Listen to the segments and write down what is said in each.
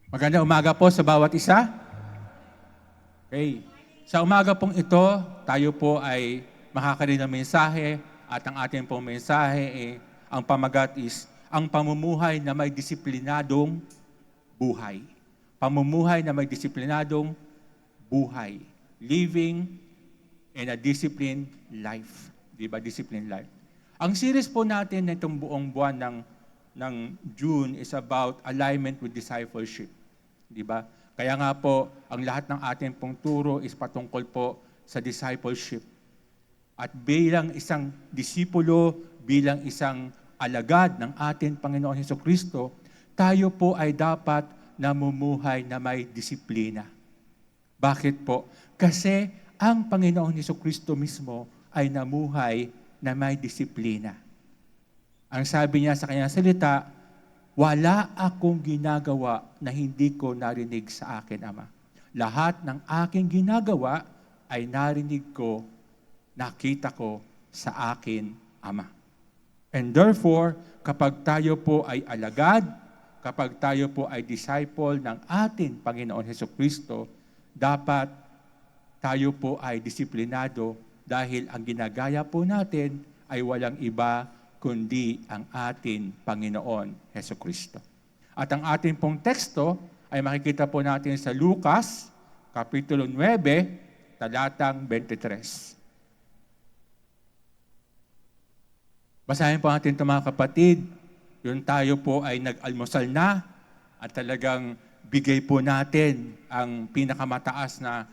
Magandang umaga po sa bawat isa. Okay. Sa umaga pong ito, tayo po ay makakarinig ng mensahe at ang ating pong mensahe ang pamagat is ang pamumuhay na may disiplinadong buhay. Pamumuhay na may disiplinadong buhay. Living in a disciplined life. Di ba? Disciplined life. Ang series po natin na itong buong buwan ng June is about alignment with discipleship. Di ba? Kaya nga po, ang lahat ng ating pong turo is patungkol po sa discipleship. At bilang isang disipulo, bilang isang alagad ng ating Panginoon Hesukristo, tayo po ay dapat namumuhay na may disiplina. Bakit po? Kasi ang Panginoon Hesukristo mismo ay namuhay na may disiplina. Ang sabi niya sa kanyang salita, wala akong ginagawa na hindi ko narinig sa akin, Ama. Lahat ng aking ginagawa ay narinig ko, nakita ko sa akin, Ama. And therefore, kapag tayo po ay alagad, kapag tayo po ay disciple ng ating Panginoon Hesukristo, dapat tayo po ay disiplinado dahil ang ginagaya po natin ay walang iba kundi ang ating Panginoon Hesukristo. At ang ating pong teksto ay makikita po natin sa Lucas, Kapitulo 9, talatang 23. Basahin po natin ito mga kapatid. Yung tayo po ay nag-almusal na at talagang bigay po natin ang pinakamataas na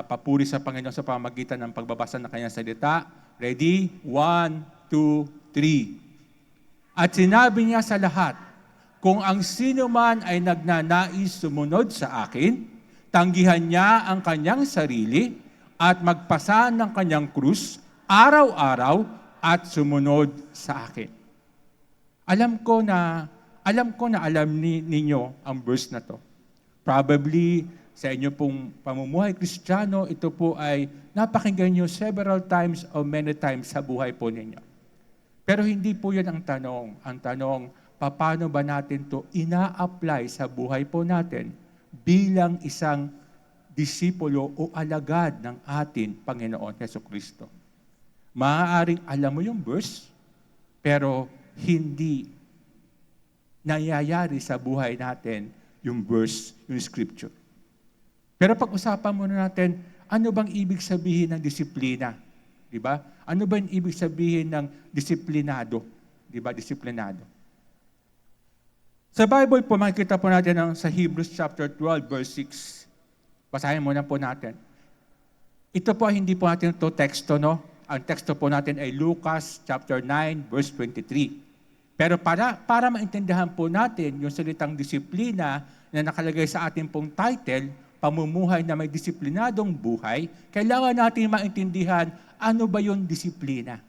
papuri sa Panginoon sa pamamagitan ng pagbabasa ng kanyang salita. Ready? 1, 2, 3. At sinabi niya sa lahat, kung ang sino man ay nagnanais sumunod sa akin, tanggihan niya ang kanyang sarili at magpasa ng kanyang krus araw-araw at sumunod sa akin. Alam ko na alam ninyo ang verse na to. Probably sa inyo pong pamumuhay Kristiyano, ito po ay napakinggan nyo several times or many times sa buhay po ninyo. Pero hindi po yan ang tanong. Ang tanong, paano ba natin to ina-apply sa buhay po natin bilang isang disipulo o alagad ng ating Panginoon Hesukristo? Maaaring alam mo yung verse, pero hindi nangyayari sa buhay natin yung verse, yung scripture. Pero pag-usapan muna natin, ano bang ibig sabihin ng disiplina? Diba? Ano ba yung ibig sabihin ng disiplinado? Diba? Disiplinado. Sa Bible po, makikita po natin sa Hebrews chapter 12, verse 6. Basahin muna po natin. Ito po hindi po natin ito teksto, no? Ang teksto po natin ay Lucas chapter 9, verse 23. Pero para maintindihan po natin yung salitang disiplina na nakalagay sa ating pong title, pamumuhay na may disiplinadong buhay, kailangan natin maintindihan ano ba yung disiplina.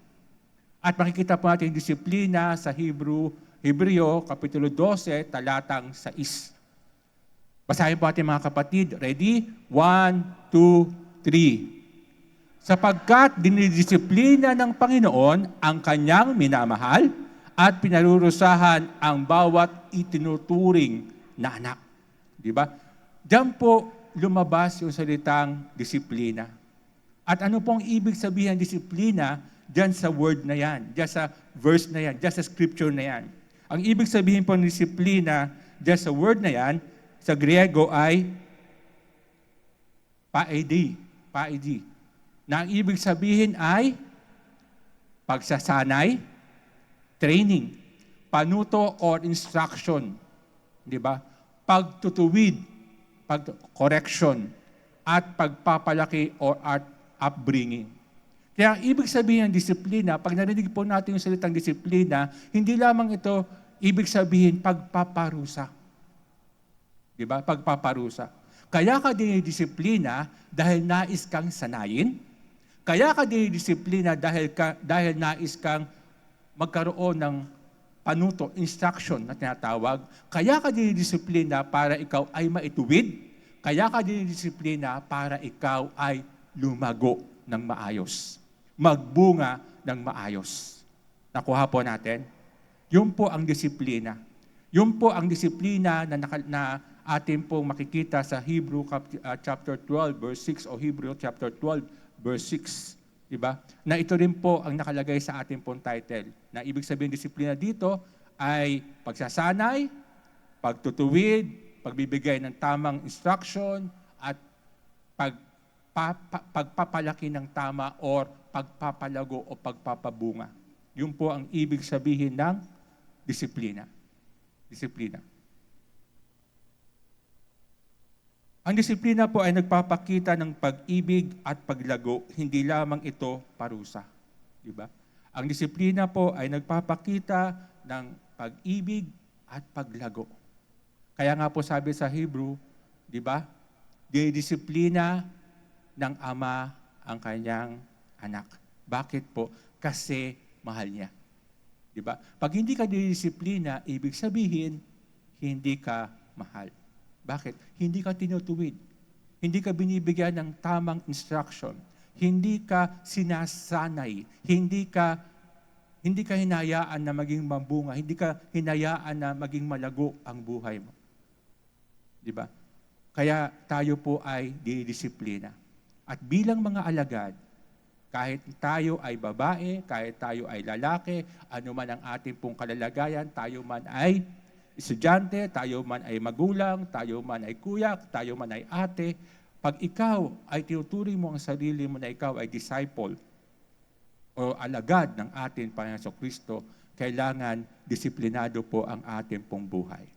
At makikita po natin yung disiplina sa Hebreo, Kapitulo 12, talatang 6. Basahin po natin mga kapatid. Ready? 1, 2, 3. Sapagkat dinidisiplina ng Panginoon ang kanyang minamahal at pinarurusahan ang bawat itinuturing na anak. Diba? Diyan po lumabas yung salitang disiplina. At ano pong ibig sabihin ng disiplina diyan sa word na yan, diyan sa verse na yan, diyan sa scripture na yan. Ang ibig sabihin po ng disiplina diyan sa word na yan, sa Griego ay paedi. Na ang ibig sabihin ay pagsasanay, training, panuto or instruction, di ba? Pagtutuwid, correction, at pagpapalaki or art upbringing. Kaya ang ibig sabihin ng disiplina, pag narinig po natin yung salitang disiplina, hindi lamang ito ibig sabihin pagpaparusa. Di ba? Pagpaparusa. Kaya ka dinidisiplina dahil nais kang sanayin. Kaya ka dinidisiplina dahil nais kang magkaroon ng panuto, instruction na tinatawag. Kaya ka dinidisiplina para ikaw ay maituwid. Kaya ka dinidisiplina para ikaw ay lumago ng maayos. Magbunga ng maayos. Nakuha po natin? Yun po ang disiplina. Yun po ang disiplina na atin pong makikita sa chapter 12 verse 6 o Hebrew chapter 12 verse 6, di ba? Na ito rin po ang nakalagay sa ating pong title. Na ibig sabihin disiplina dito ay pagsasanay, pagtutuwid, pagbibigay ng tamang instruction at pagpapalaki ng tama or pagpapalago o pagpapabunga. Yun po ang ibig sabihin ng disiplina. Disiplina. Ang disiplina po ay nagpapakita ng pag-ibig at paglago, hindi lamang ito parusa. Di ba? Ang disiplina po ay nagpapakita ng pag-ibig at paglago. Kaya nga po sabi sa Hebrew, di ba? Disiplina ng ama ang kanyang anak. Bakit po? Kasi mahal niya. Di ba? Pag hindi ka disiplina, ibig sabihin, hindi ka mahal. Bakit? Hindi ka tinutuwid. Hindi ka binibigyan ng tamang instruction. Hindi ka sinasanay. Hindi ka hinayaan na maging mabunga. Hindi ka hinayaan na maging malago ang buhay mo. Di ba? Kaya tayo po ay didisiplina. At bilang mga alagad, kahit tayo ay babae, kahit tayo ay lalaki, ano man ang ating pong kalalagayan, tayo man ay estudyante, tayo man ay magulang, tayo man ay kuya, tayo man ay ate, pag ikaw ay tinuturing mo ang sarili mo na ikaw ay disciple o alagad ng ating Panginoon Kristo, kailangan disiplinado po ang ating pong buhay.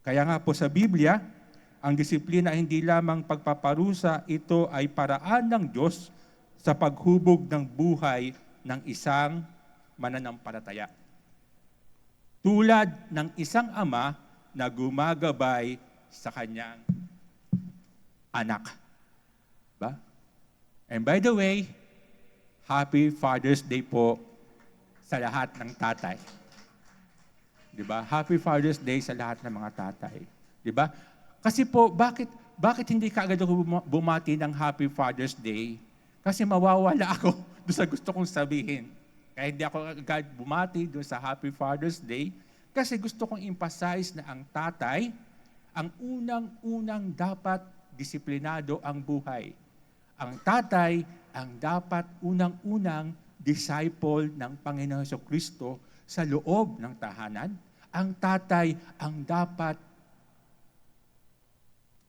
Kaya nga po sa Biblia, ang disiplina ay hindi lamang pagpaparusa, ito ay paraan ng Diyos sa paghubog ng buhay ng isang mananampalataya. Tulad ng isang ama na gumagabay sa kanyang anak. Ba? And by the way, Happy Father's Day po sa lahat ng tatay. Di ba? Happy Father's Day sa lahat ng mga tatay. Di ba? Kasi po, bakit hindi ka agad ako bumati ng Happy Father's Day? Kasi mawawala ako doon sa gusto kong sabihin. Kaya hindi ako agad bumati doon sa Happy Father's Day kasi gusto kong emphasize na ang tatay, ang unang-unang dapat disiplinado ang buhay. Ang tatay ang dapat unang-unang disciple ng Panginoon Jesucristo sa loob ng tahanan. Ang tatay ang dapat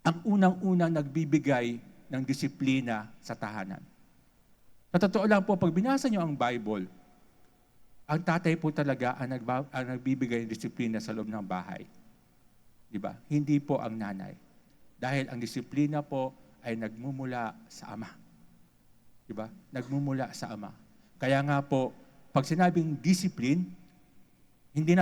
ang unang-unang nagbibigay ng disiplina sa tahanan. Sa totoo lang po, pag binasa niyo ang Bible, ang tatay po talaga ang nagbibigay ng disiplina sa loob ng bahay. Diba? Hindi po ang nanay. Dahil ang disiplina po ay nagmumula sa ama. Diba? Nagmumula sa ama. Kaya nga po, pag sinabing discipline, hindi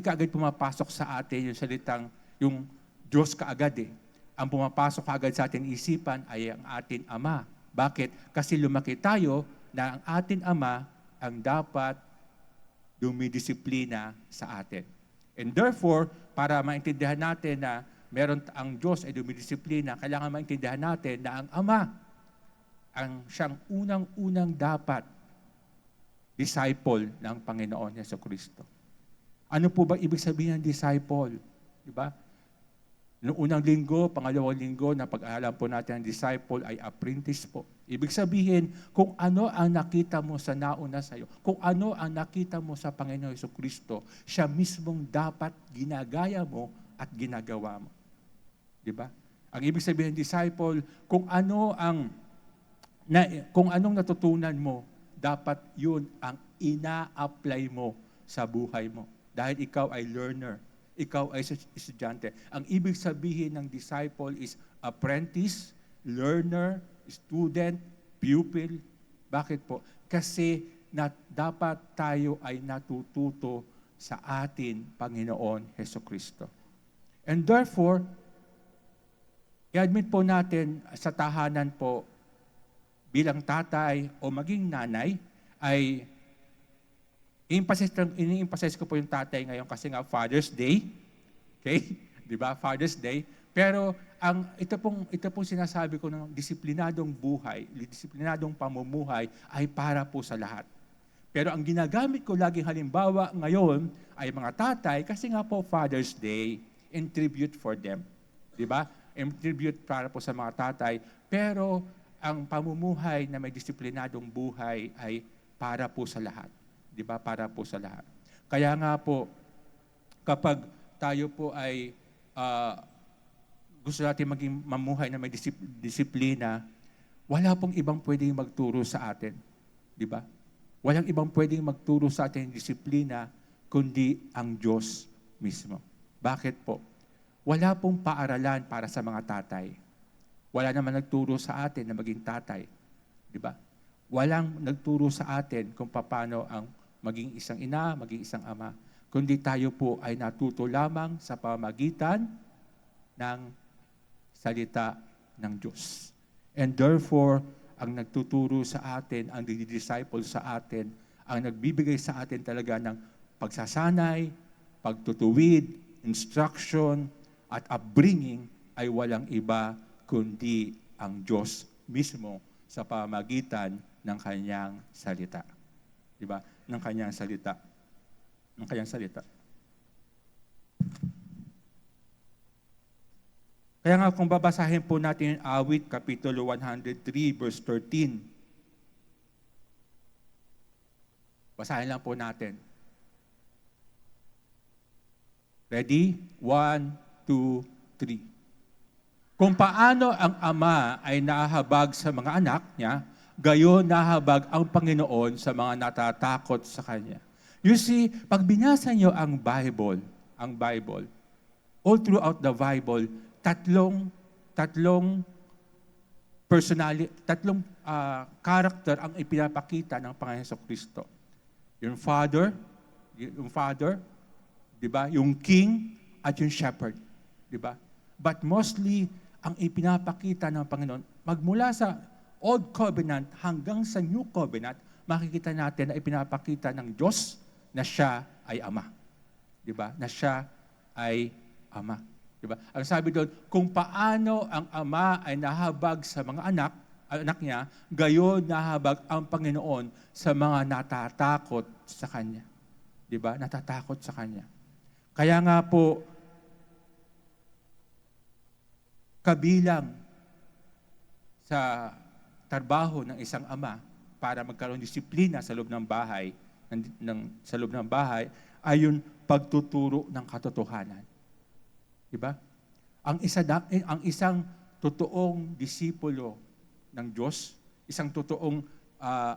ka agad pumapasok sa atin yung salitang, yung Diyos kaagad eh. Ang pumapasok kaagad sa ating isipan ay ang ating ama. Bakit? Kasi lumaki tayo na ang ating ama ang dapat dumidisiplina sa atin. And therefore, para maintindihan natin na meron ang Diyos ay dumidisiplina, kailangan maintindihan natin na ang Ama ang siyang unang-unang dapat disciple ng Panginoon Jesucristo. Ano po ba ibig sabihin ng disciple? Diba? Noong unang linggo, pangalawang linggo, na pag-aaralan po natin ang disciple ay apprentice po. Ibig sabihin, kung ano ang nakita mo sa nauna sa iyo, kung ano ang nakita mo sa Panginoon Jesucristo, siya mismong dapat ginagaya mo at ginagawa mo. Diba? Ang ibig sabihin ng disciple, kung anong natutunan mo, dapat yun ang ina-apply mo sa buhay mo. Dahil ikaw ay learner. Ikaw ay estudyante. Ang ibig sabihin ng disciple is apprentice, learner, student, pupil. Bakit po? Kasi dapat tayo ay natututo sa atin, Panginoon Jesucristo. And therefore, i-admit po natin sa tahanan po, bilang tatay o maging nanay, ay ini-emphasize ko po yung tatay ngayon kasi nga Father's Day. Okay? Di ba? Father's Day. Pero ito pong sinasabi ko ng disiplinadong buhay, disiplinadong pamumuhay ay para po sa lahat. Pero ang ginagamit ko laging halimbawa ngayon ay mga tatay kasi nga po Father's Day in tribute for them. Di ba? And tribute para po sa mga tatay. Pero ang pamumuhay na may disiplinadong buhay ay para po sa lahat. Di ba? Para po sa lahat. Kaya nga po, kapag tayo po ay gusto natin maging mamuhay na may disiplina, wala pong ibang pwedeng magturo sa atin. Di ba? Walang ibang pwedeng magturo sa atin ng disiplina, kundi ang Diyos mismo. Bakit po? Wala pong paaralan para sa mga tatay. Wala naman nagturo sa atin na maging tatay. Di ba? Walang nagturo sa atin kung paano ang maging isang ina, maging isang ama. Kundi tayo po ay natuto lamang sa pamagitan ng salita ng Diyos. And therefore, ang nagtuturo sa atin, ang nagdi-disciple sa atin, ang nagbibigay sa atin talaga ng pagsasanay, pagtutuwid, instruction, at upbringing ay walang iba kundi ang Diyos mismo sa pamagitan ng kanyang salita. Diba? Ng kanyang salita. Ng kanyang salita. Kaya nga kung babasahin po natin yung Awit, Kapitulo 103, verse 13. Basahin lang po natin. Ready? 1, 2, 3. Kung paano ang ama ay nahahabag sa mga anak niya, gayon nahahabag ang Panginoon sa mga natatakot sa Kanya. You see, pag binasa niyo ang Bible, all throughout the Bible, tatlong character ang ipinapakita ng Panginoon Jesucristo. Yung Father, di ba? Yung King at yung Shepherd, di ba? But mostly ang ipinapakita ng Panginoon magmula sa Old Covenant hanggang sa New Covenant, makikita natin na ipinapakita ng Diyos na siya ay Ama. Di ba? Na siya ay Ama. Diba? Ang sabi doon, kung paano ang ama ay nahabag sa mga anak niya, gayon nahabag ang Panginoon sa mga natatakot sa Kanya. Diba? Natatakot sa Kanya. Kaya nga po, kabilang sa trabaho ng isang ama para magkaroon disiplina sa loob ng bahay, sa loob ng bahay, ay yung pagtuturo ng katotohanan. Diba? Ang isang totoong disipulo ng Diyos, isang totoong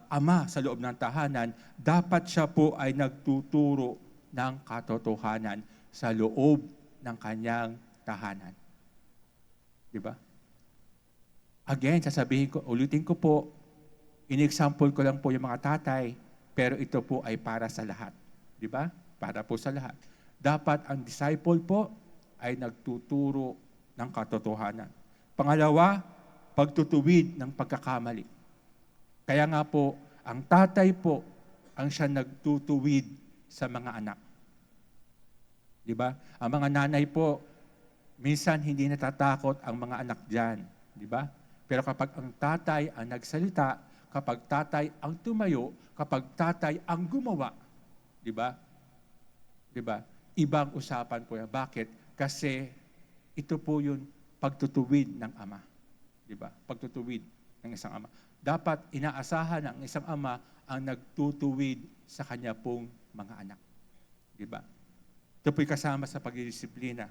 ama sa loob ng tahanan, dapat siya po ay nagtuturo ng katotohanan sa loob ng kanyang tahanan. Diba? Again, ulitin ko po, in-example ko lang po yung mga tatay, pero ito po ay para sa lahat. Diba? Para po sa lahat. Dapat ang disciple po ay nagtuturo ng katotohanan. Pangalawa, pagtutuwid ng pagkakamali. Kaya nga po, ang tatay po ang siya nagtutuwid sa mga anak. Di ba? Ang mga nanay po, minsan hindi natatakot ang mga anak diyan. Di ba? Pero kapag ang tatay ang nagsalita, kapag tatay ang tumayo, kapag tatay ang gumawa, di ba? Di ba? Ibang usapan po yan. Bakit? Kasi ito po yung pagtutuwid ng ama. Diba? Pagtutuwid ng isang ama. Dapat inaasahan ng isang ama ang nagtutuwid sa kanya pong mga anak. Diba? Ito po'y kasama sa pagdidisiplina.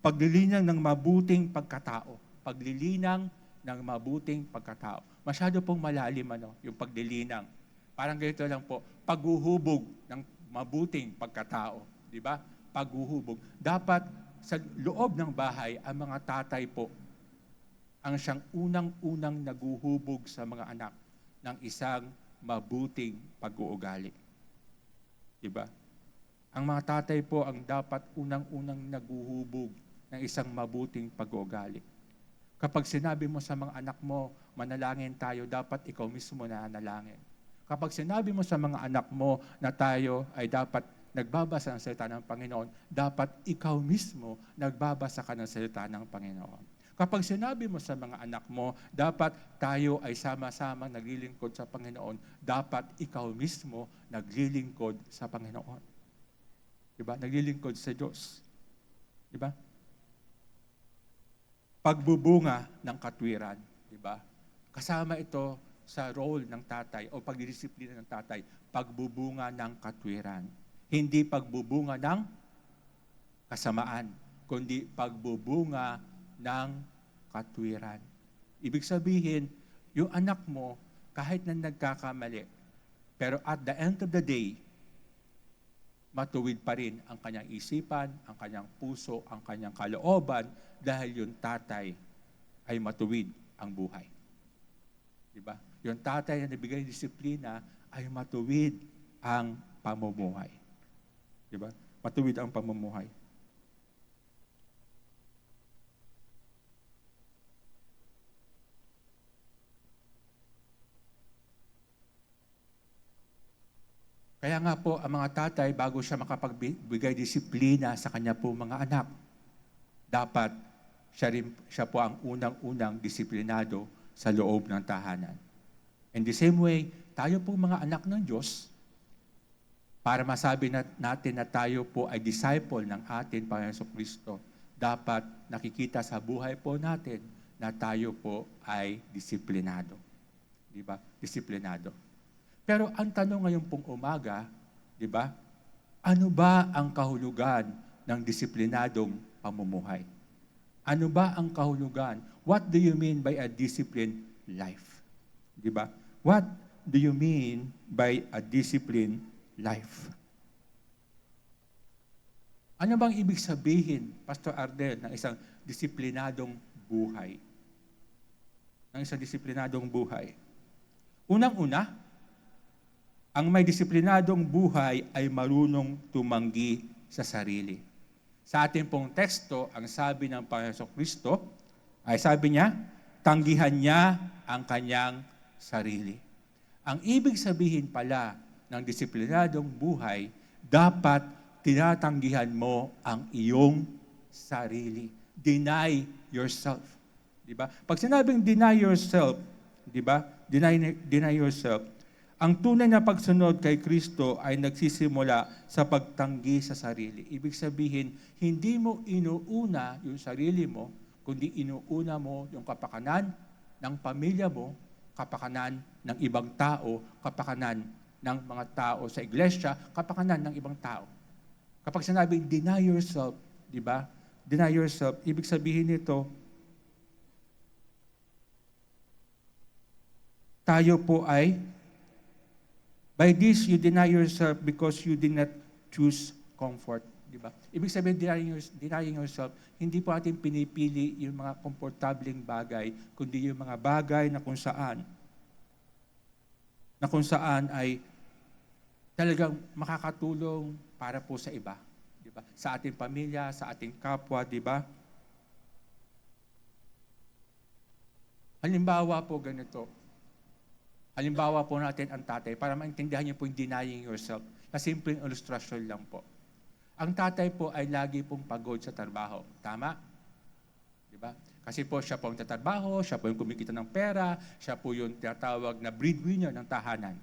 Paglilinang ng mabuting pagkatao. Paglilinang ng mabuting pagkatao. Masyado pong malalim yung paglilinang. Parang ganito lang po, paghuhubog ng mabuting pagkatao. Diba? Paghuhubog. Dapat sa loob ng bahay, ang mga tatay po ang siyang unang-unang naguhubog sa mga anak ng isang mabuting pag-uugali. Diba? Ang mga tatay po ang dapat unang-unang naguhubog ng isang mabuting pag-uugali. Kapag sinabi mo sa mga anak mo, manalangin tayo, dapat ikaw mismo na nanalangin. Kapag sinabi mo sa mga anak mo na tayo ay dapat nagbabasa ng salita ng Panginoon, dapat ikaw mismo nagbabasa ka ng salita ng Panginoon. Kapag sinabi mo sa mga anak mo, dapat tayo ay sama-sama naglilingkod sa Panginoon, dapat ikaw mismo naglilingkod sa Panginoon. Diba? Naglilingkod sa Diyos. Diba? pagbubunga ng katwiran, di ba? Kasama ito sa role ng tatay o pagdidisiplina ng tatay, pagbubunga ng katwiran. Hindi pagbubunga ng kasamaan, kundi pagbubunga ng katwiran. Ibig sabihin, yung anak mo, kahit na nagkakamali, pero at the end of the day, matuwid pa rin ang kanyang isipan, ang kanyang puso, ang kanyang kalooban, dahil yung tatay ay matuwid ang buhay. Diba? Yung tatay na nabigay disiplina ay matuwid ang pamumuhay. Diba? Matuwid ang pamumuhay. Kaya nga po, ang mga tatay, bago siya makapagbigay disiplina sa kanya po mga anak, dapat siya po ang unang-unang disiplinado sa loob ng tahanan. In the same way, tayo po mga anak ng Diyos, para masabi natin na tayo po ay disciple ng ating Panginoong Kristo, dapat nakikita sa buhay po natin na tayo po ay disiplinado. Di ba? Disiplinado. Pero ang tanong ngayon pong umaga, di ba? Ano ba ang kahulugan ng disiplinadong pamumuhay? Ano ba ang kahulugan? What do you mean by a disciplined life? Di ba? What do you mean by a disciplined life? Ano bang ibig sabihin, Pastor Ardel, ng isang disiplinadong buhay? Ng isang disiplinadong buhay. Unang-una, ang may disiplinadong buhay ay marunong tumanggi sa sarili. Sa ating pong teksto, ang sabi ng Panginoong Kristo, ay sabi niya, tanggihan niya ang kanyang sarili. Ang ibig sabihin pala ng disiplinadong buhay, dapat tinatanggihan mo ang iyong sarili. Deny yourself. Diba? Pag sinabing deny yourself, diba? Deny yourself, ang tunay na pagsunod kay Kristo ay nagsisimula sa pagtanggi sa sarili. Ibig sabihin, hindi mo inuuna yung sarili mo, kundi inuuna mo yung kapakanan ng pamilya mo, kapakanan ng ibang tao, kapakanan ng mga tao sa iglesia, kapakanan ng ibang tao. Kapag sinabing deny yourself, di ba? Deny yourself, ibig sabihin nito, tayo po ay by this, you deny yourself because you did not choose comfort. Diba? Ibig sabihin, denying yourself, hindi po ating pinipili yung mga komportabling bagay, kundi yung mga bagay na kung saan ay talagang makakatulong para po sa iba. Diba? Sa ating pamilya, sa ating kapwa, diba? Halimbawa po ganito. Halimbawa po natin ang tatay para maintindihan niyo po yung denying yourself na simpleng ilustrasyon lang po. Ang tatay po ay lagi pong pagod sa trabaho. Tama? Diba? Kasi po siya po ang tatrabaho, siya po yung kumikita ng pera, siya po yung tinatawag na breadwinner ng tahanan.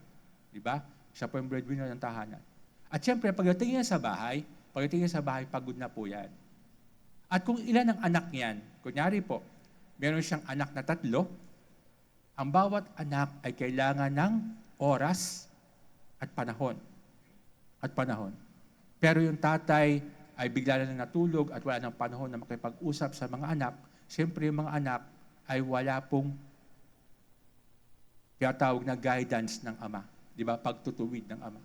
Diba? Siya po yung breadwinner ng tahanan. At siyempre, pagdating niya sa bahay, pagod na po yan. At kung ilan ang anak niyan, kunyari po, meron siyang anak na 3, ang bawat anak ay kailangan ng oras at panahon. Pero yung tatay ay bigla na natulog at wala ng panahon na makipag-usap sa mga anak. Siyempre yung mga anak ay wala pong tinatawag na guidance ng ama. Di ba? Pagtutuwid ng ama.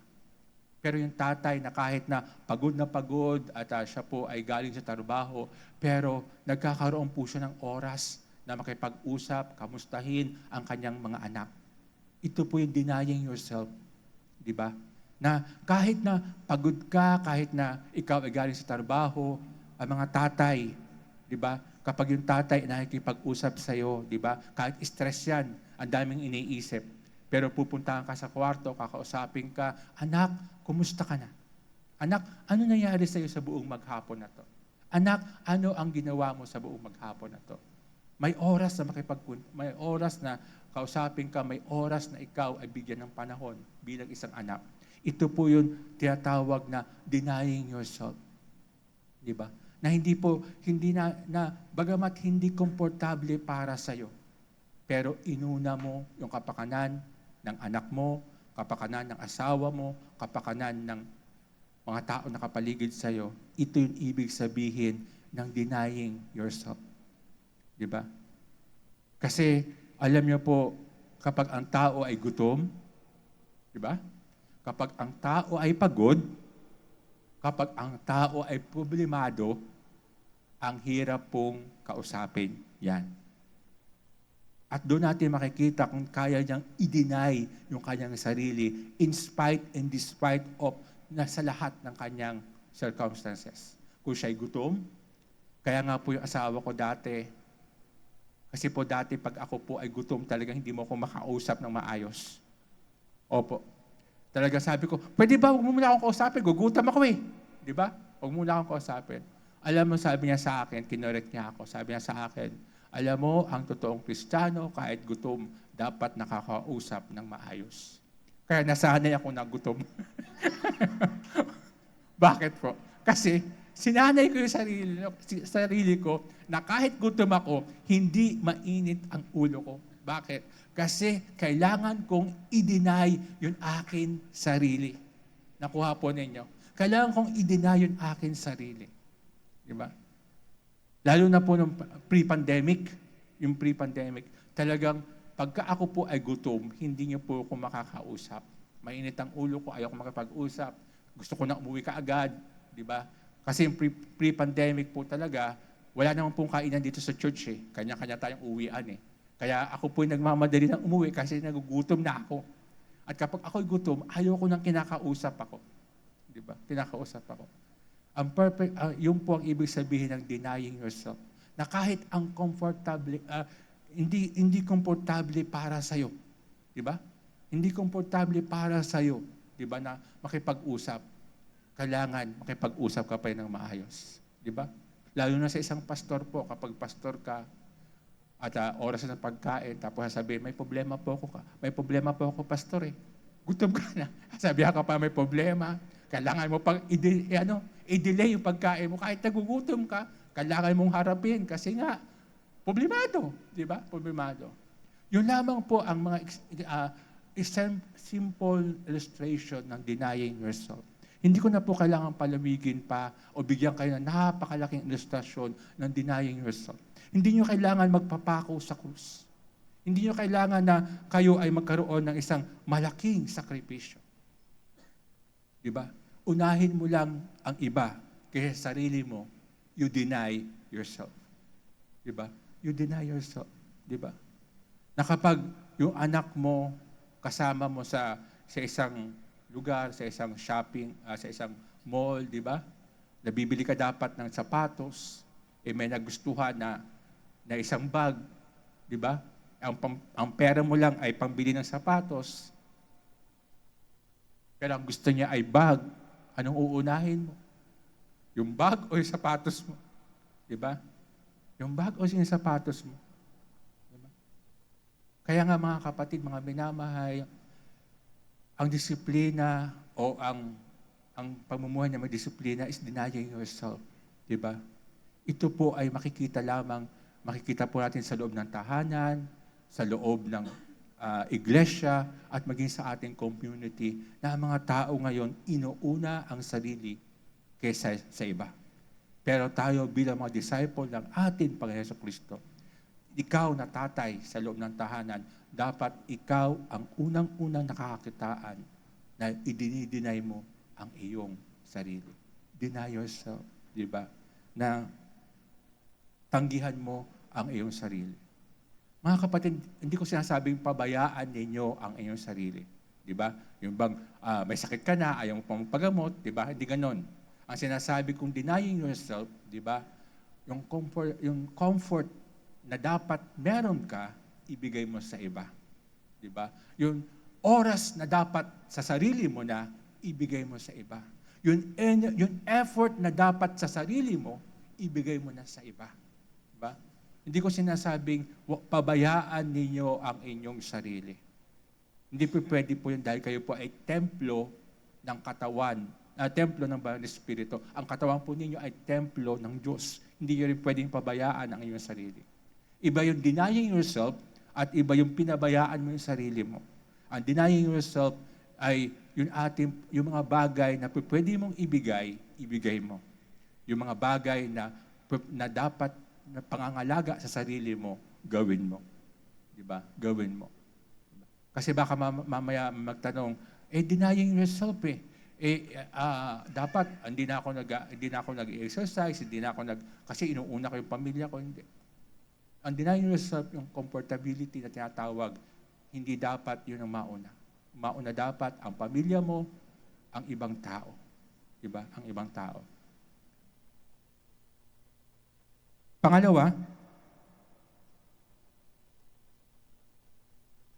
Pero yung tatay na kahit na pagod at siya po ay galing sa trabaho, pero nagkakaroon po siya ng oras na makipag-usap, kamustahin ang kanyang mga anak. Ito po yung denying yourself. Di ba? Na kahit na pagod ka, kahit na ikaw ay galing sa trabaho, ang mga tatay, di ba? Kapag yung tatay nakikipag-usap sa iyo, di ba? Kahit stress yan, ang daming iniisip. Pero pupuntahan ka sa kwarto, kakausapin ka, anak, kumusta ka na? Anak, ano nangyari sa iyo sa buong maghapon na to? Anak, ano ang ginawa mo sa buong maghapon na to? May oras na kausapin ka, may oras na ikaw ay bigyan ng panahon bilang isang anak. Ito po yung tinatawag na denying yourself. Di ba? na hindi bagamat hindi komportable para sa iyo, pero inuna mo yung kapakanan ng anak mo, kapakanan ng asawa mo, kapakanan ng mga tao na kapaligid sa iyo. Ito yung ibig sabihin ng denying yourself. Di ba? Kasi alam niyo po, kapag ang tao ay gutom, di ba? Kapag ang tao ay pagod, kapag ang tao ay problemado, ang hirap pong kausapin yan. At doon natin makikita kung kaya niyang i-deny yung kanyang sarili in spite and despite of na sa lahat ng kanyang circumstances. Kung siya'y gutom, kaya nga po yung asawa ko dati, kasi po dati pag ako po ay gutom, talagang hindi mo ako makausap ng maayos. Opo. Talaga sabi ko, pwede ba huwag mo muna akong kausapin? Gugutom ako eh. Di ba? Huwag mo muna akong kausapin. Alam mo, sabi niya sa akin, kinorek niya ako, sabi niya sa akin, alam mo, ang totoong Kristiyano, kahit gutom, dapat nakakausap ng maayos. Kaya nasanay ako na gutom. Bakit po? Kasi sinanay ko yung sarili ko na kahit gutom ako, hindi mainit ang ulo ko. Bakit? Kasi kailangan kong i-deny yung akin sarili. Nakuha po ninyo. Kailangan kong i-deny yung akin sarili. Diba? Lalo na po nung pre-pandemic, yung pre-pandemic, talagang pagka ako po ay gutom, hindi niyo po ako makakausap. Mainit ang ulo ko, ayaw ko makapag-usap. Gusto ko na umuwi ka agad. Diba? Kasi yung pre-pandemic po talaga, wala naman pong kainan dito sa church eh. Kanya-kanya tayong uwian eh. Kaya ako po nagmamadali ng umuwi kasi nagugutom na ako. At kapag ako'y gutom, ayaw ko nang kinakausap ako. Di ba? Kinakausap ako. Ang perfect, yung po ang ibig sabihin ng denying yourself. Na kahit ang comfortable, hindi komportable para sa'yo. Di ba? Hindi komportable para sa'yo. Di ba? Na makipag-usap. Kailangan makipag-usap ka pa rin ng maayos. Di ba? Lalo na sa isang pastor po, kapag pastor ka, at oras na pagkain, tapos sasabihin, may problema po ako, pastor eh. Gutom ka na. Sabihan ka pa, may problema. Kailangan mo pang i-delay yung pagkain mo. Kahit nagugutom ka, kailangan mong harapin. Kasi nga, problemado. Di ba? Problemado. Yun lamang po ang mga simple illustration ng denying yourself. Hindi ko na po kailangan palamigin pa o bigyan kayo ng napakalaking ilustrasyon ng denying yourself. Hindi nyo kailangan magpapako sa krus. Hindi nyo kailangan na kayo ay magkaroon ng isang malaking sakripisyo. Diba? Unahin mo lang ang iba kaysa sarili mo, you deny yourself. Diba? You deny yourself. Diba? Na kapag yung anak mo kasama mo sa isang lugar, sa isang shopping, sa isang mall, diba? Nabibili ka dapat ng sapatos, may nagustuhan na isang bag, di ba? Ang pera mo lang ay pambili ng sapatos. Pero ang gusto niya ay bag. Anong uunahin mo? Yung bag o yung sapatos mo? Di ba? Yung bag o yung sapatos mo? Diba? Kaya nga mga kapatid, mga minamahal, ang disiplina o ang pamumuhay na may disiplina is denying yourself. Di ba? Ito po ay makikita po natin sa loob ng tahanan, sa loob ng iglesia, at maging sa ating community na ang mga tao ngayon inuuna ang sarili kaysa sa iba. Pero tayo bilang mga disciple ng ating Panginoon Kristo, ikaw na tatay sa loob ng tahanan, dapat ikaw ang unang-unang nakakakitaan na i-deny mo ang iyong sarili. Deny yourself, di ba? Na tanggihan mo ang iyong sarili. Mga kapatid, hindi ko sinasabing pabayaan ninyo ang iyong sarili. Di ba? Yung bang may sakit ka na, ayaw mo pang pagamot, di ba? Hindi ganon. Ang sinasabi kong denying yourself, di ba? Yung comfort na dapat meron ka, ibigay mo sa iba. Di ba? Yung oras na dapat sa sarili mo na, ibigay mo sa iba. Yung effort na dapat sa sarili mo, ibigay mo na sa iba. Diba? Hindi ko sinasabing pabayaan ninyo ang inyong sarili. Hindi po pwede po yun dahil kayo po ay templo ng katawan templo ng Banal na Espiritu. Ang katawan po ninyo ay templo ng Diyos. Hindi nyo rin pwedeng pabayaan ang inyong sarili. Iba yung denying yourself at iba yung pinabayaan mo yung sarili mo. Ang denying yourself ay yung mga bagay na pwede mong ibigay mo. Yung mga bagay na dapat na pangangalaga sa sarili mo, gawin mo. Diba? Gawin mo. Diba? Kasi baka mamaya magtanong, denying yourself dapat hindi na ako nag-exercise, kasi inuuna ko yung pamilya ko, hindi. Ang denying yourself, yung comfortability na tinatawag, hindi dapat yun ang mauna. Mauna dapat ang pamilya mo, ang ibang tao. Diba? Ang ibang tao. Pangalawa,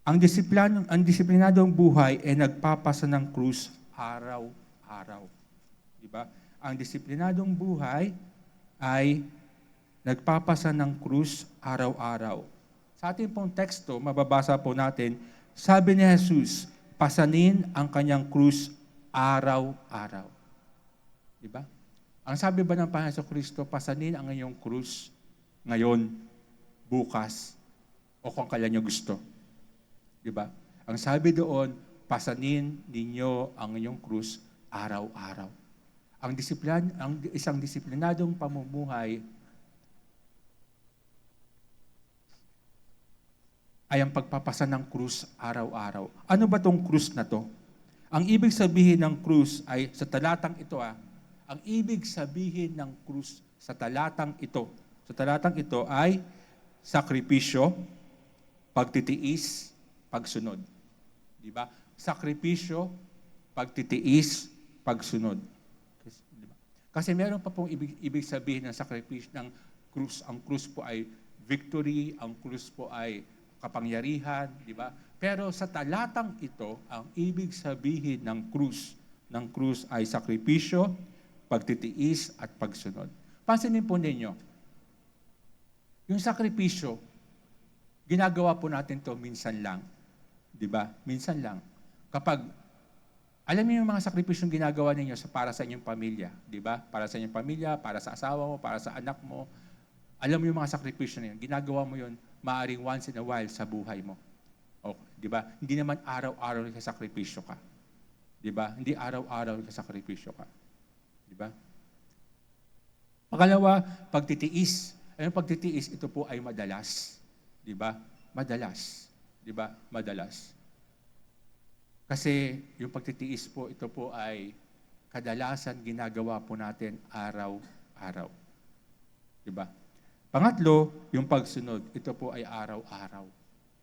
ang disiplinadong buhay ay nagpapasa ng krus araw-araw. Diba? Ang disiplinadong buhay ay nagpapasa ng krus araw-araw. Sa ating pong teksto, mababasa po natin, sabi ni Jesus, pasanin ang kanyang krus araw-araw. Diba? Ang sabi ba ng Panginoon Kristo, pasanin ang inyong krus ngayon, bukas, o kung kailan nyo gusto. Diba? Ang sabi doon, pasanin ninyo ang inyong krus araw-araw. Ang isang disiplinadong pamumuhay ay ang pagpapasa ng krus araw-araw. Ano ba tong krus na to? Ang ibig sabihin ng krus ay sa talatang ito ang ibig sabihin ng krus sa talatang ito ay sakripisyo, pagtitiis, pagsunod. Di ba? Sakripisyo, pagtitiis, pagsunod. Diba? Kasi meron pa pong ibig sabihin ng sakripisyo ng krus. Ang krus po ay victory, ang krus po ay kapangyarihan, di ba? Pero sa talatang ito, ang ibig sabihin ng krus ay sakripisyo, pagtitiis at pagsunod. Pansinin po ninyo, yung sakripisyo, ginagawa po natin to minsan lang. Di ba? Minsan lang. Kapag, alam niyo yung mga sakripisyong ginagawa ninyo para sa inyong pamilya, di ba? Para sa inyong pamilya, para sa asawa mo, para sa anak mo. Alam mo yung mga sakripisyo na yun. Ginagawa mo yun, maaaring once in a while sa buhay mo. Okay, di ba? Hindi naman araw-araw sakripisyo ka. Di ba? Hindi araw-araw sakripisyo ka. Di ba? Pangalawa, pagtitiis. Ang pagtitiis, ito po ay madalas. Di ba? Madalas. Di ba? Madalas. Kasi yung pagtitiis po, ito po ay kadalasan ginagawa po natin araw-araw. Di ba? Pangatlo, yung pagsunod. Ito po ay araw-araw.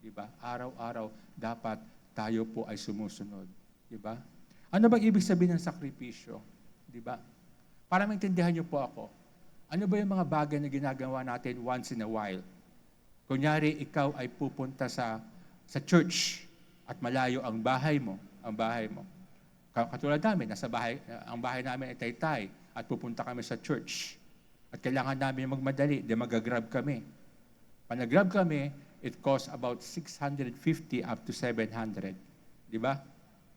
Di ba? Araw-araw, dapat tayo po ay sumusunod. Di ba? Ano ba ibig sabihin ng sakripisyo? Di ba? Para maintindihan niyo po ako, ano ba yung mga bagay na ginagawa natin once in a while? Kunyari, ikaw ay pupunta sa church at malayo ang bahay mo. Katulad namin, ang bahay namin ay Taytay at pupunta kami sa church. At kailangan namin magmadali, mag-grab kami. Pag nag-grab kami, it costs about 650 up to 700. Di ba?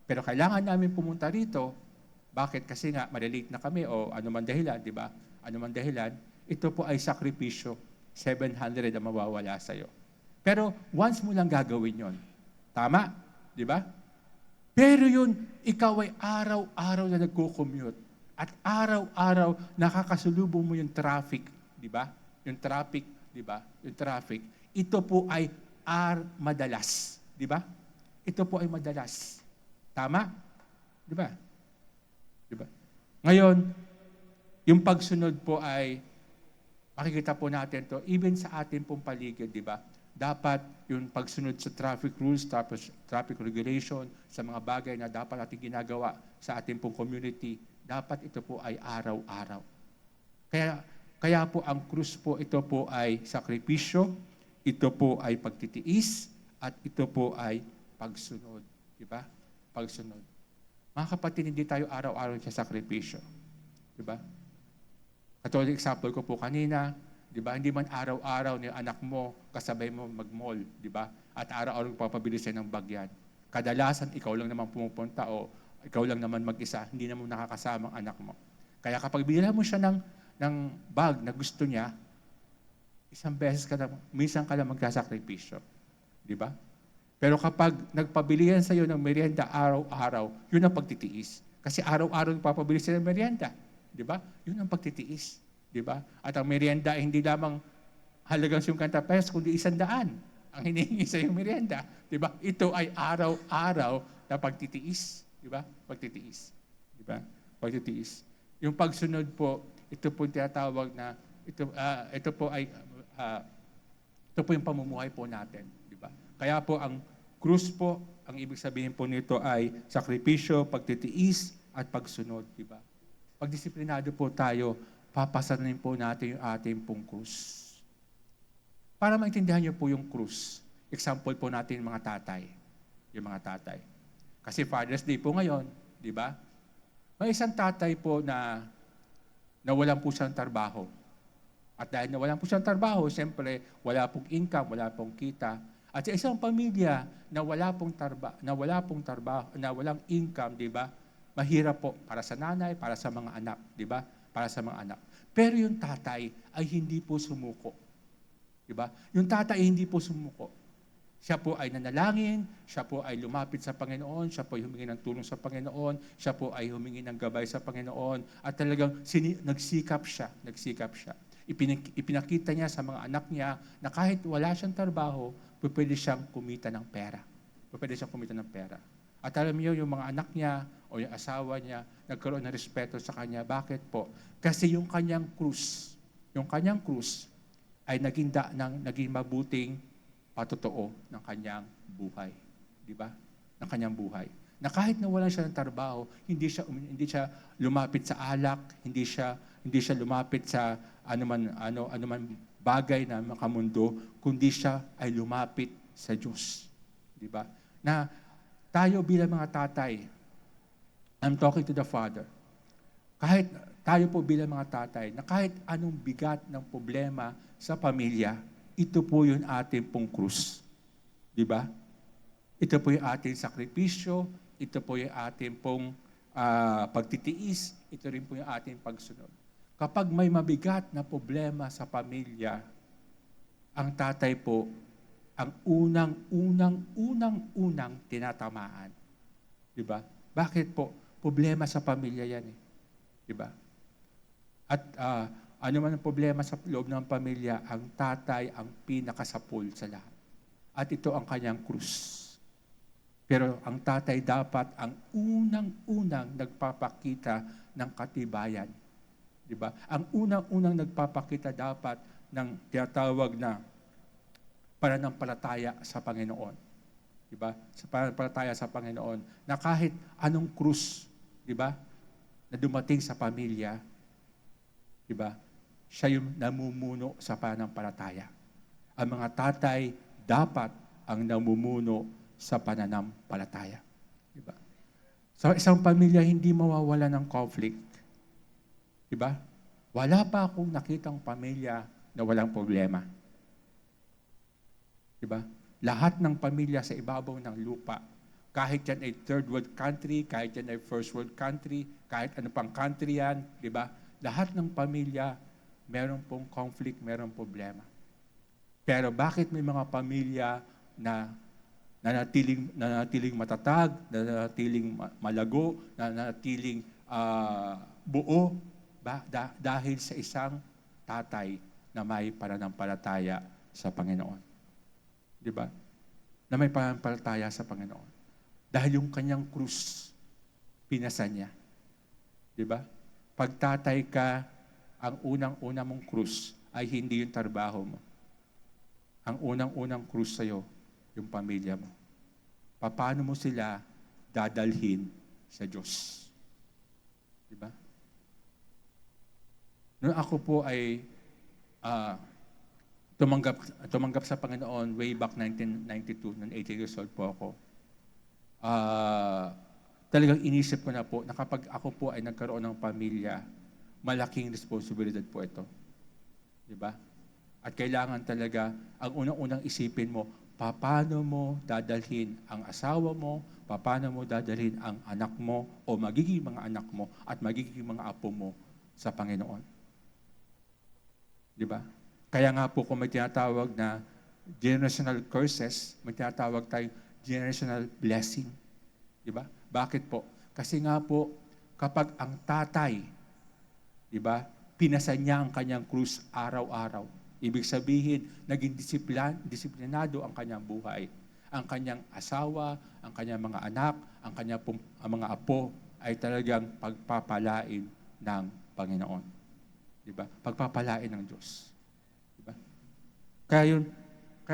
Pero kailangan namin pumunta rito. Bakit? Kasi nga, malilate na kami o anuman dahilan, di ba? Anuman dahilan, ito po ay sakripisyo. 700 ang mawawala sa'yo. Pero once mo lang gagawin yon. Tama? Di ba? Pero yun, ikaw ay araw-araw na nagko-commute. At araw-araw nakakasulubong mo yung traffic. Di ba? Yung traffic, di ba? Yung traffic. Ito po ay madalas. Di ba? Ito po ay madalas. Tama? Di ba? Di ba? Ngayon, yung pagsunod po ay, makikita po natin to even sa ating pong paligid, di ba? Dapat yung pagsunod sa traffic rules, traffic regulation, sa mga bagay na dapat natin ginagawa sa ating pong community, dapat ito po ay araw-araw. Kaya po ang krus po, ito po ay sakripisyo, ito po ay pagtitiis, at ito po ay pagsunod. Di ba? Pagsunod. Mga kapatid, hindi tayo araw-araw sa sakripisyo. Di ba? Katulad example ko po kanina, di ba? Hindi man araw-araw ni anak mo, kasabay mo mag-mall, di ba? At araw-araw papabili siya ng bagyan. Kadalasan, ikaw lang naman pumupunta o ikaw lang naman mag-isa, hindi naman nakakasama ang anak mo. Kaya kapag binila mo siya ng bag na gusto niya, isang beses ka lang, minsan ka lang magsasakripisyo. Di ba? Pero kapag nagpabili yan sa'yo ng merienda araw-araw, yun ang pagtitiis. Kasi araw-araw papabili sila ng merienda. Di ba? Yun ang pagtitiis. Di ba? At ang merienda ay hindi lamang halagang 50 pesos, kundi 100 ang hinihingi sa yung merienda. Di ba? Ito ay araw-araw na pagtitiis. Di ba? Pagtitiis. Di ba? Pagtitiis. Yung pagsunod po, ito po tinatawag na, ito po yung pamumuhay po natin. Di ba? Kaya po ang krus po, ang ibig sabihin po nito ay sakripisyo, pagtitiis, at pagsunod. Di ba? Pag disiplinado po tayo, papasanin po natin yung ating pong krus. Para maintindihan niyo po yung krus, example po natin yung mga tatay. Yung mga tatay. Kasi Father's Day po ngayon, di ba? May isang tatay po na nawalan po siyang trabaho. At dahil nawalan po siyang trabaho, siyempre, wala pong income, wala pong kita. At sa isang pamilya na walang income, di ba? Mahirap po para sa nanay, para sa mga anak, di ba? Para sa mga anak. Pero yung tatay ay hindi po sumuko. Di ba? Yung tatay ay hindi po sumuko. Siya po ay nanalangin, siya po ay lumapit sa Panginoon, siya po ay humingi ng tulong sa Panginoon, siya po ay humingi ng gabay sa Panginoon, at talagang nagsikap siya. Ipinakita niya sa mga anak niya na kahit wala siyang trabaho, pwede siyang kumita ng pera. At alam niyo, yung mga anak niya o yung asawa niya, nagkaroon ng respeto sa kanya. Bakit po? Kasi yung kanyang krus ay naging mabuting patotoo ng kanyang buhay. Di ba? Ng kanyang buhay. Na kahit nawalan siya ng trabaho, hindi siya lumapit sa alak, hindi siya lumapit sa anuman bagay na makamundo, kundi siya ay lumapit sa Diyos. Di ba? Na tayo bilang mga tatay, I'm talking to the Father, kahit tayo po bilang mga tatay, na kahit anong bigat ng problema sa pamilya, ito po yung ating pong krus. Di ba? Ito po yung ating sakripisyo, ito po yung ating pong pagtitiis, ito rin po yung ating pagsunod. Kapag may mabigat na problema sa pamilya, ang tatay po, ang unang tinatamaan. Di ba? Bakit po? Problema sa pamilya yan eh. Di ba? At ano man ang problema sa loob ng pamilya, ang tatay ang pinakasapul sa lahat. At ito ang kanyang krus. Pero ang tatay dapat ang unang nagpapakita ng katibayan. Di ba? Ang unang nagpapakita dapat ng tinatawag na pananampalataya sa Panginoon. Di ba? Sa pananampalataya sa Panginoon na kahit anong krus, di ba? Na dumating sa pamilya, di ba? Siya yung namumuno sa pananampalataya. Ang mga tatay dapat ang namumuno sa pananampalataya. Di ba? Sa isang pamilya, hindi mawawala ng conflict. Di ba? Wala pa akong nakitang pamilya na walang problema. Di ba? Lahat ng pamilya sa ibabaw ng lupa, kahit yan ay third world country, kahit yan ay first world country, kahit ano pang country yan, di ba? Lahat ng pamilya, meron pong conflict, meron problema. Pero bakit may mga pamilya na nanatiling matatag, nanatiling malago, nanatiling buo, dahil sa isang tatay na may pananampalataya sa Panginoon. Di ba? Na may pananampalataya sa Panginoon. Dahil yung kanyang krus, pinasa niya. Di ba? Pag tatay ka, ang unang-una mong krus ay hindi yung trabaho mo. Ang unang-unang krus sa'yo, yung pamilya mo. Paano mo sila dadalhin sa Diyos? Di ba? Noong ako po ay tumanggap sa Panginoon way back 1992, nung 18 years old po ako, talagang inisip ko na po na kapag ako po ay nagkaroon ng pamilya, malaking responsibilidad po ito. Di ba? At kailangan talaga, ang unang-unang isipin mo, paano mo dadalhin ang asawa mo, paano mo dadalhin ang anak mo o magiging mga anak mo at magiging mga apo mo sa Panginoon. Di ba? Kaya nga po kung may tinatawag na generational curses, may tinatawag tayong generational blessing. Di ba? Bakit po? Kasi nga po, kapag ang tatay, di ba, pinasan niya ang kanyang krus araw-araw. Ibig sabihin, naging disiplinado ang kanyang buhay. Ang kanyang asawa, ang kanyang mga anak, ang kanyang ang mga apo ay talagang pagpapalain ng Panginoon. Di ba? Pagpapalain ng Diyos. Di ba? Kaya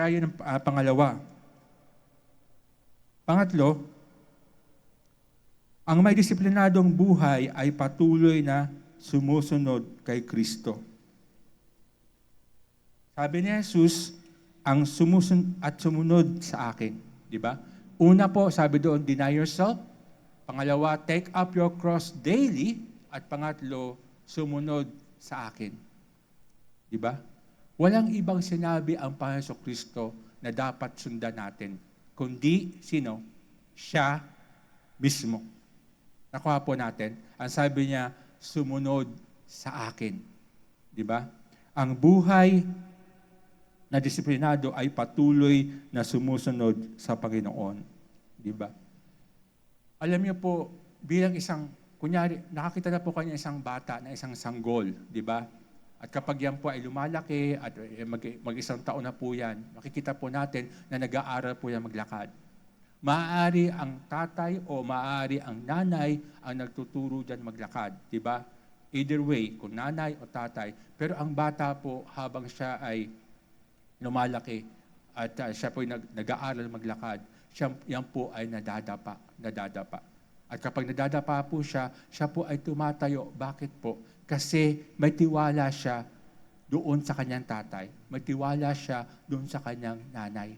yun ang pangalawa. Pangatlo, ang may disiplinadong buhay ay patuloy na sumusunod kay Kristo. Sabi ni Jesus, ang sumunod sa akin. Di ba? Una po, sabi doon, deny yourself. Pangalawa, take up your cross daily. At pangatlo, sumunod sa akin. Di ba? Walang ibang sinabi ang Panginoon Kristo na dapat sundan natin, kundi sino? Siya mismo. Nakuha po natin, ang sabi niya, sumunod sa akin. Di ba? Ang buhay na disiplinado ay patuloy na sumusunod sa Panginoon. Di ba? Alam niyo po, bilang isang, kunyari, nakakita na po kayo ng isang bata na isang sanggol, di ba? At kapag yan po ay lumalaki at mag-isang taon na po yan, makikita po natin na nag-aaral po yan maglakad. Maaari ang tatay o maaari ang nanay ang nagtuturo dyan maglakad, di ba? Either way, kung nanay o tatay. Pero ang bata po, habang siya ay lumalaki at siya po ay nag-aaral maglakad, yan po ay nadadapa. At kapag nadadapa po siya po ay tumatayo. Bakit po? Kasi may tiwala siya doon sa kanyang tatay. May tiwala siya doon sa kanyang nanay.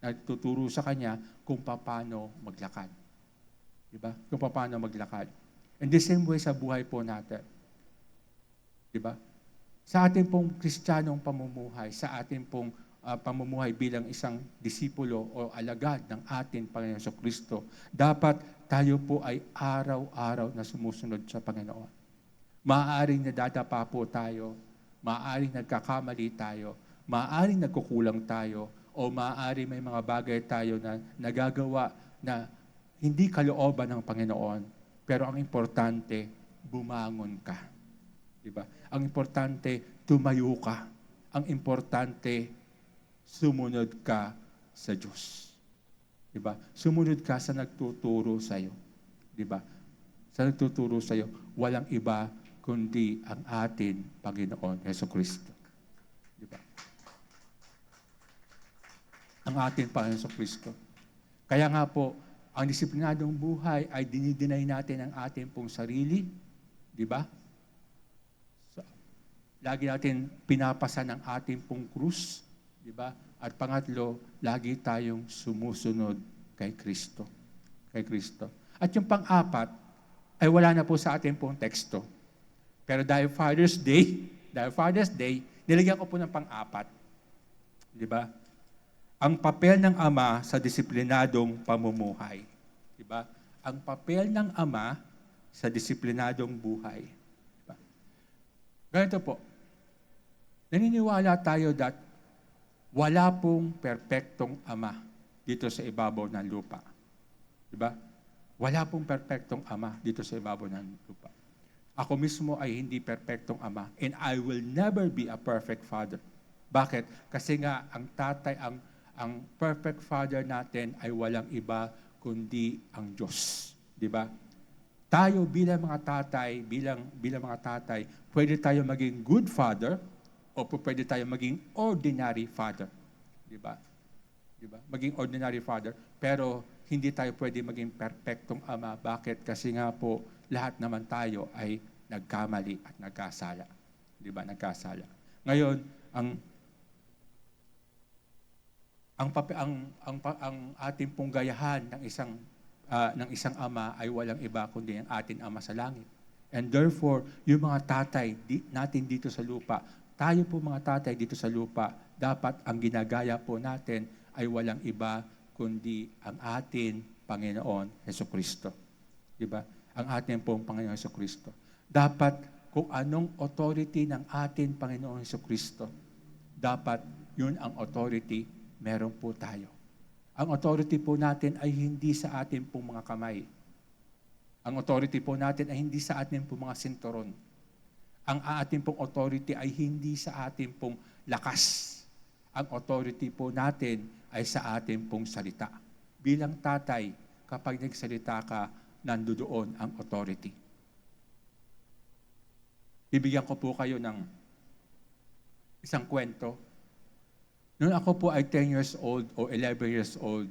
Nagtuturo sa kanya kung paano maglakad. Diba? Kung paano maglakad. And the same way sa buhay po natin. Diba? Sa ating pong Kristiyanong pamumuhay, sa ating pong pamumuhay bilang isang disipulo o alagad ng ating Panginoon Kristo, dapat tayo po ay araw-araw na sumusunod sa Panginoon. Maaaring nadadapa po tayo, maaaring nagkakamali tayo, maaaring nagkukulang tayo, o maaaring may mga bagay tayo na nagagawa na hindi kalooban ng Panginoon. Pero ang importante, bumangon ka. Diba? Ang importante, tumayo ka. Ang importante, sumunod ka sa Diyos. Diba? Sumunod ka sa nagtuturo sa iyo. Diba? Sa nagtuturo sa iyo, walang iba kundi ang atin Panginoon Jesucristo. Diba? Ang atin Panginoon Jesucristo. Kaya nga po, ang disiplinadong buhay ay dinideny natin ang ating pong sarili. Diba? Lagi natin pinapasan ang ating pong krus, di ba? At pangatlo, lagi tayong sumusunod kay Kristo. Kay Kristo. At yung pang-apat, ay wala na po sa ating pong teksto. Pero dahil Father's Day, nilagyan ko po ng pang-apat. Di ba? Ang papel ng Ama sa disiplinadong pamumuhay. Di ba? Ang papel ng Ama sa disiplinadong buhay. Diba? Ganito po. Naniniwala tayo that wala pong perpektong ama dito sa ibabaw ng lupa. Diba? Wala pong perpektong ama dito sa ibabaw ng lupa. Ako mismo ay hindi perpektong ama, and I will never be a perfect father. Bakit? Kasi nga ang tatay, ang perfect father natin ay walang iba kundi ang Diyos. Diba? Tayo bilang mga tatay, pwede tayo maging good father, o pwede tayo maging ordinary father. Diba? Diba? Maging ordinary father. Pero hindi tayo pwede maging perfectong ama. Bakit? Kasi nga po, lahat naman tayo ay nagkamali at nagkasala. Diba? Nagkasala. Ngayon, ang ating pong gayahan ng isang ama ay walang iba kundi ang ating Ama sa langit. And therefore, yung mga tatay natin dito sa lupa, tayo po mga tatay dito sa lupa, dapat ang ginagaya po natin ay walang iba kundi ang atin Panginoon Hesukristo. Diba? Ang atin pong Panginoon Hesukristo. Dapat kung anong authority ng atin Panginoon Hesukristo, dapat yun ang authority meron po tayo. Ang authority po natin ay hindi sa atin pong mga kamay. Ang authority po natin ay hindi sa atin pong mga sinturon. Ang ating pong authority ay hindi sa ating pong lakas. Ang authority po natin ay sa ating pong salita. Bilang tatay, kapag nagsalita ka, nandoon ang authority. Bibigyan ko po kayo ng isang kwento. Noon ako po ay 10 years old o 11 years old,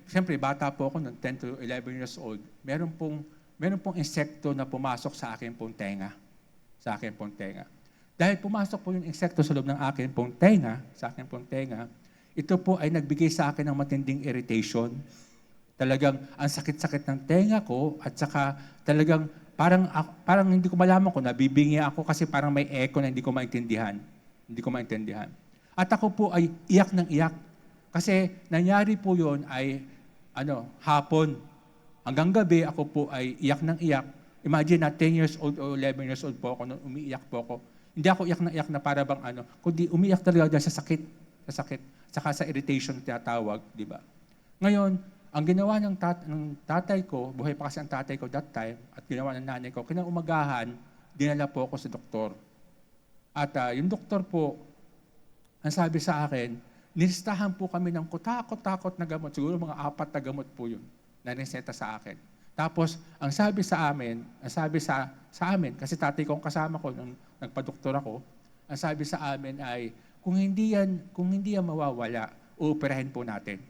siyempre bata po ako noong 10 to 11 years old, meron pong insekto na pumasok sa akin pong tenga. Sa akin pong tenga. Dahil pumasok po yung insekto sa loob ng akin pong tenga, ito po ay nagbigay sa akin ng matinding irritation. Talagang ang sakit-sakit ng tenga ko at saka talagang parang hindi ko malaman kung nabibingi ako kasi parang may echo na hindi ko maintindihan. At ako po ay iyak ng iyak. Kasi nangyari po yun ay hapon. Hanggang gabi ako po ay iyak ng iyak. Imagine na 10 years old o 11 years old po ako nung umiiyak po ako. Hindi ako iyak na iyak na para bang kundi umiiyak talaga dahil sa sakit. Saka sa irritation tinatawag, di ba? Ngayon, ang ginawa ng tatay ko, buhay pa kasi ang tatay ko that time, at ginawa ng nanay ko, kinaumagahan, dinala po ako sa doktor. At yung doktor po, ang sabi sa akin, nilistahan po kami ng kutakot-takot na gamot, siguro mga 4 na gamot po yun, na nireseta sa akin. Tapos, ang sabi sa amin, kasi tatay ko ang kasama ko nung nagpa-doktor ako, ang sabi sa amin ay, kung hindi yan mawawala, uoperahin po natin.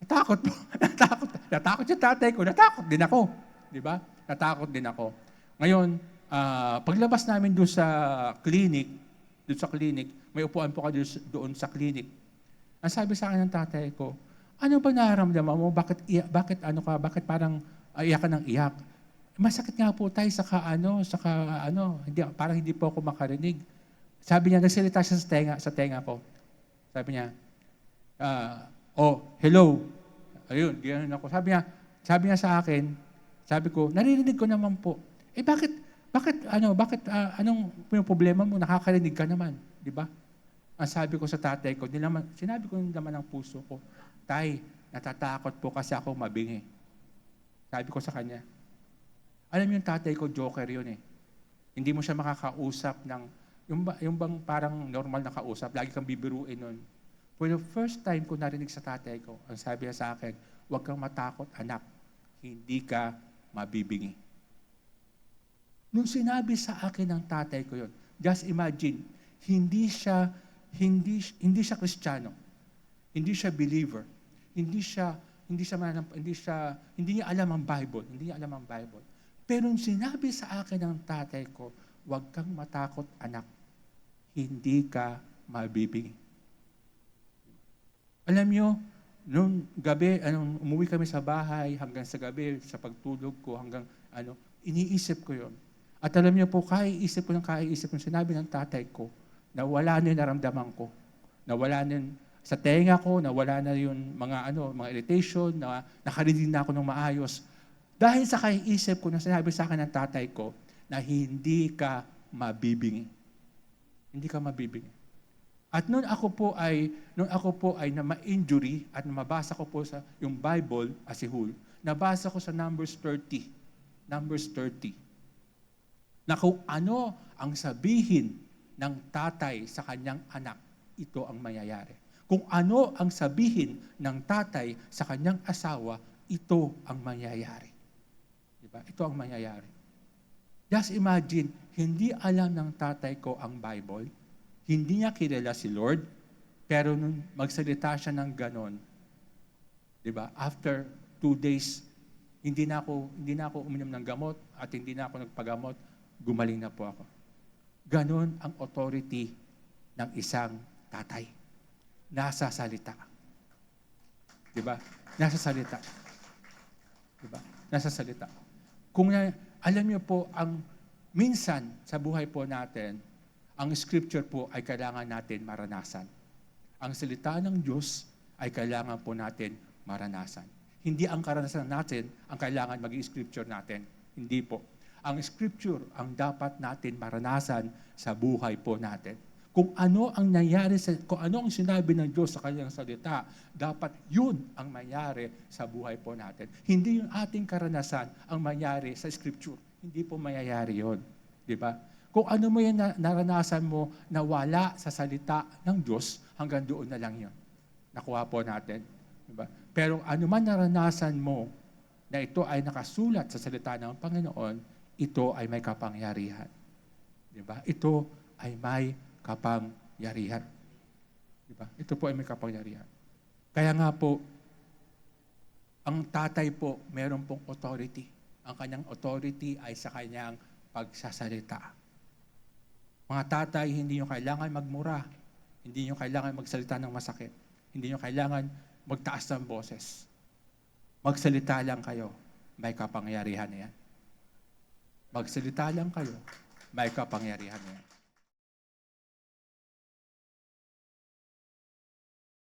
Natakot po. Natakot yung tatay ko. Natakot din ako. Di ba? Natakot din ako. Ngayon, paglabas namin doon sa clinic, may upuan po ka doon sa clinic. Ang sabi sa akin ng tatay ko, ano ba nararamdaman mo? Bakit parang iyak ka ng iyak? Masakit nga po tayo, parang hindi po ako makarinig. Sabi niya, nagsalita siya sa tenga ko. Sabi niya, hello. Ayun, ganoon ako. Sabi niya sa akin, sabi ko, naririnig ko naman po. Anong problema mo? Nakakarinig ka naman, di ba? Ang sabi ko sa tatay ko, sinabi ko naman ng puso ko, Tay, natatakot po kasi ako mabingi. Sabi ko sa kanya, alam yung tatay ko, joker yun eh. Hindi mo siya makakausap yung bang parang normal na kausap, lagi kang bibiruin nun. For the first time ko narinig sa tatay ko, ang sabi niya sa akin, huwag kang matakot, anak. Hindi ka mabibingi. Nung sinabi sa akin ng tatay ko yun, just imagine, hindi siya Kristiyano. Hindi siya believer. Hindi niya alam ang Bible. Pero nung sinabi sa akin ng tatay ko, huwag kang matakot, anak. Hindi ka mabibingi. Alam nyo, nung gabi, umuwi kami sa bahay, hanggang sa gabi, sa pagtulog ko, iniisip ko yon. At alam niyo po, kaiisip ko, sinabi ng tatay ko, na wala na yung naramdaman ko. Nawala na sa tenga ko, nawala na yung mga irritation, na nakarinig na ako ng maayos. Dahil sa kaiisip ko, na sinabi sa akin ng tatay ko, na hindi ka mabibingi. Hindi ka mabibingi. At noon ako po ay na ma-injury at mabasa ko po sa yung Bible as a whole, nabasa ko sa Numbers 30. Na kung ano ang sabihin ng tatay sa kanyang anak, ito ang mangyayari. Kung ano ang sabihin ng tatay sa kanyang asawa, ito ang mangyayari. Diba? Ito ang mangyayari. Just imagine, hindi alam ng tatay ko ang Bible, hindi niya kilala si Lord, pero nung magsalita siya ng ganon, diba? After 2 days, hindi na ako uminom ng gamot at hindi na ako nagpagamot, gumaling na po ako. Ganon ang authority ng isang tatay. Nasa salita. Diba? Nasa salita. Diba? Nasa salita. Alam niyo po, minsan sa buhay po natin, Ang scripture po ay kailangan natin maranasan. Ang salita ng Diyos ay kailangan po natin maranasan. Hindi ang karanasan natin ang kailangan maging scripture natin. Hindi po. Ang scripture ang dapat natin maranasan sa buhay po natin. Kung ano ang nangyari, kung ano ang sinabi ng Diyos sa kanyang salita, dapat yun ang mangyari sa buhay po natin. Hindi yung ating karanasan ang mangyari sa scripture. Hindi po mangyayari yun. Di ba? Kung ano mo yung naranasan mo na wala sa salita ng Diyos, hanggang doon na lang yun. Nakuha po natin. Diba? Pero ano man naranasan mo na ito ay nakasulat sa salita ng Panginoon, ito ay may kapangyarihan. Diba? Ito ay may kapangyarihan. Diba? Ito po ay may kapangyarihan. Kaya nga po, ang tatay po, meron pong authority. Ang kanyang authority ay sa kanyang pagsasalita. Mga tatay, hindi nyo kailangan magmura. Hindi nyo kailangan magsalita ng masakit. Hindi nyo kailangan magtaas ng boses. Magsalita lang kayo, may kapangyarihan na yan. Magsalita lang kayo, may kapangyarihan na yan.